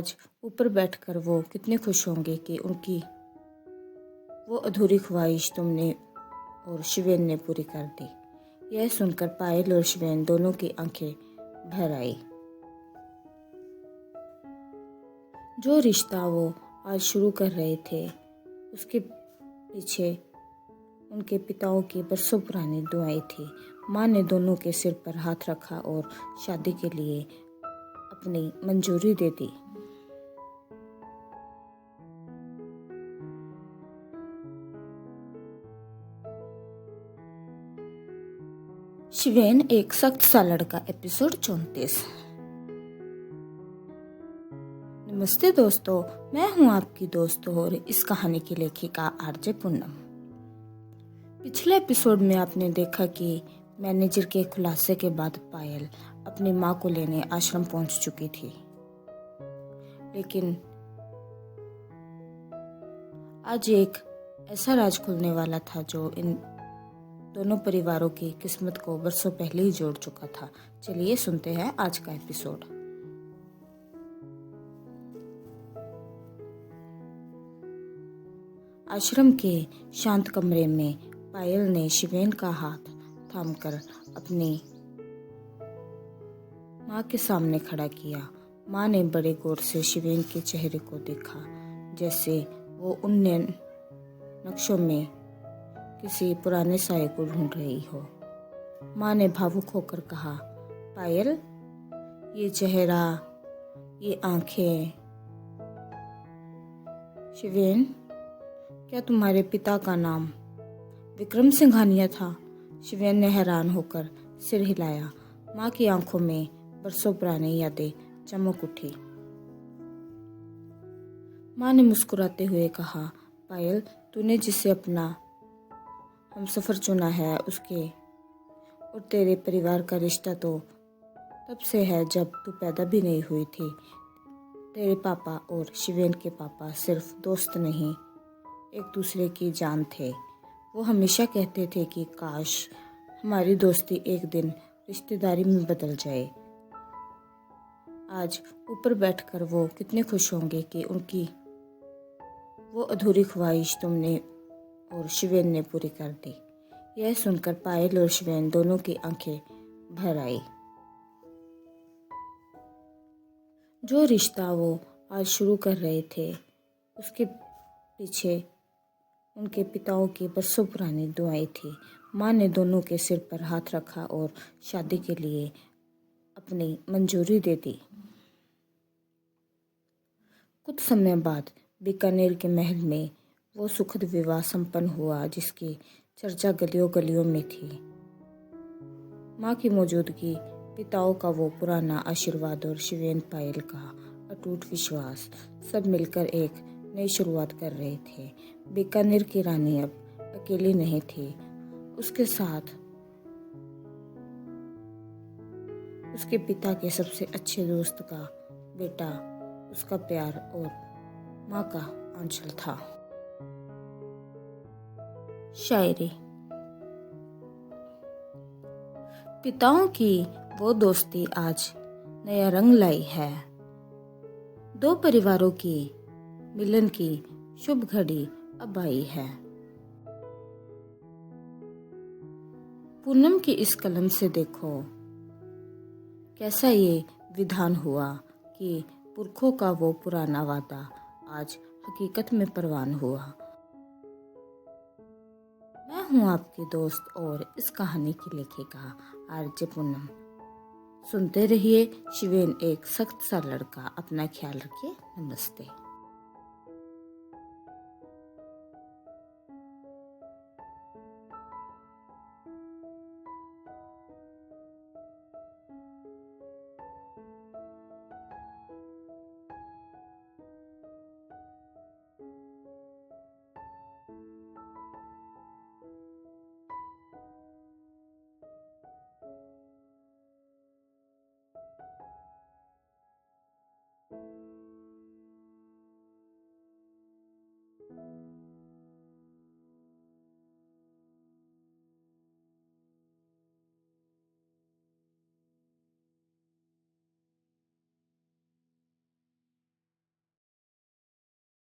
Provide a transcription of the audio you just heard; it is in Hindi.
आज ऊपर बैठकर वो कितने खुश होंगे कि उनकी वो अधूरी ख्वाहिश तुमने और शिवेन ने पूरी कर दी। यह सुनकर पायल और शिवेन दोनों की आंखें भर आई। जो रिश्ता वो आज शुरू कर रहे थे उसके पीछे उनके पिताओं की बरसों पुरानी दुआएं थी। माँ ने दोनों के सिर पर हाथ रखा और शादी के लिए अपनी मंजूरी दे दी। शिवेन एक सख्त सा लड़का एपिसोड 34। नमस्ते दोस्तों, मैं हूं आपकी दोस्त और इस कहानी की लेखिका आरजे पूनम। पिछले एपिसोड में आपने देखा कि मैनेजर के खुलासे के बाद पायल अपनी माँ को लेने आश्रम पहुंच चुकी थी, लेकिन आज एक ऐसा राज खुलने वाला था जो इन दोनों परिवारों की किस्मत को बरसों पहले ही जोड़ चुका था। चलिए सुनते हैं आज का एपिसोड। आश्रम के शांत कमरे में पायल ने शिवेन का हाथ थामकर अपनी माँ के सामने खड़ा किया। माँ ने बड़े गौर से शिवेन के चेहरे को देखा, जैसे वो उन नक्शों में किसी पुराने साये को ढूंढ रही हो। माँ ने भावुक होकर कहा, पायल, ये चेहरा, ये आंखें। शिवेन, क्या तुम्हारे पिता का नाम विक्रम सिंघानिया था? शिवेन ने हैरान होकर सिर हिलाया। माँ की आंखों में बरसों पुरानी यादें चमक उठी। माँ ने मुस्कुराते हुए कहा, पायल, तूने जिसे अपना हमसफर चुना है उसके और तेरे परिवार का रिश्ता तो तब से है जब तू पैदा भी नहीं हुई थी। तेरे पापा और शिवेन के पापा सिर्फ दोस्त नहीं, एक दूसरे की जान थे। वो हमेशा कहते थे कि काश हमारी दोस्ती एक दिन रिश्तेदारी में बदल जाए। आज ऊपर बैठकर वो कितने खुश होंगे कि उनकी वो अधूरी ख्वाहिश तुमने और शिवेन ने पूरी कर दी। यह सुनकर पायल और शिवेन दोनों की आंखें भर आई। जो रिश्ता वो आज शुरू कर रहे थे उसके पीछे उनके पिताओं की बरसों पुरानी दुआएं थी। माँ ने दोनों के सिर पर हाथ रखा और शादी के लिए अपनी मंजूरी दे दी। कुछ समय बाद बीकानेर के महल में वो सुखद विवाह संपन्न हुआ जिसकी चर्चा गलियों गलियों में थी। माँ की मौजूदगी, पिताओं का वो पुराना आशीर्वाद और शिवेन पायल का अटूट विश्वास, सब मिलकर एक नई शुरुआत कर रहे थे। बीकानेर की रानी अब अकेली नहीं थी। उसके साथ उसके पिता के सबसे अच्छे दोस्त का बेटा, उसका प्यार और माँ का आंचल था। शायरी। पिताओं की वो दोस्ती आज नया रंग लाई है। दो परिवारों की मिलन की शुभ घड़ी अब आई है। पूनम की इस कलम से देखो कैसा ये विधान हुआ कि पुरखों का वो पुराना वादा आज हकीकत में परवान हुआ। मैं हूं आपकी दोस्त और इस कहानी की लेखिका आरजे पूनम। सुनते रहिए शिवेन एक सख्त सा लड़का। अपना ख्याल रखिए। नमस्ते।